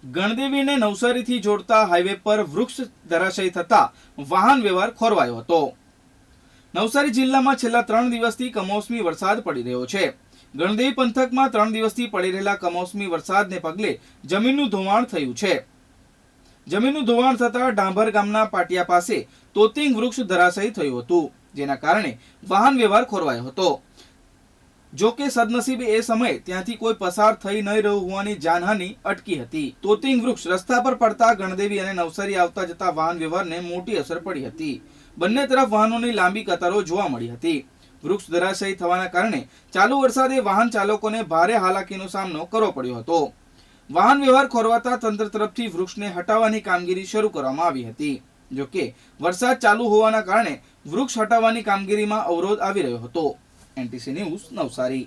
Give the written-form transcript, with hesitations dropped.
ગણદેવીને નવસારીથી જોડતા હાઈવે પર વૃક્ષ ધરાશયી થતા વાહન વ્યવહાર ખોરવાયો હતો। નવસારી જિલ્લામાં છેલ્લા 3 દિવસથી કમોસમી વરસાદ પડી રહ્યો છે। ગણદેવી પંથકમાં 3 દિવસથી પડી રહેલા કમોસમી વરસાદને પગલે જમીનનું ધોવાણ થયું છે। જમીનનું ધોવાણ થતા ડાંભર ગામના પાટિયા પાસે તોતિંગ વૃક્ષ ધરાશયી થયું હતું, જેના કારણે વાહન વ્યવહાર ખોરવાયો હતો। જો કે સદનસીબે એ સમયે ત્યાંથી કોઈ પસાર થઈ ન રહ્યું હોવાની જાનહાનિ અટકી હતી। તોતિંગ વૃક્ષ રસ્તા પર પડતા ગણદેવી અને નવસારી આવતા જતા વાહન વ્યવહારને મોટી અસર પડી હતી। બંને તરફ વાહનોની લાંબી કતારો જોવા મળી હતી। વૃક્ષ ધરાશયી થવાના કારણે ચાલુ વરસાદે વાહન ચાલકોને ભારે હાલાકીનો સામનો કરવો પડ્યો હતો। વાહન વ્યવહાર ખોરવાતા તંત્ર તરફથી વૃક્ષને હટાવવાની કામગીરી શરૂ કરવામાં આવી હતી। જો કે વરસાદ ચાલુ હોવાના કારણે વૃક્ષ હટાવવાની કામગીરીમાં અવરોધ આવી રહ્યો હતો। NTC news Navsari.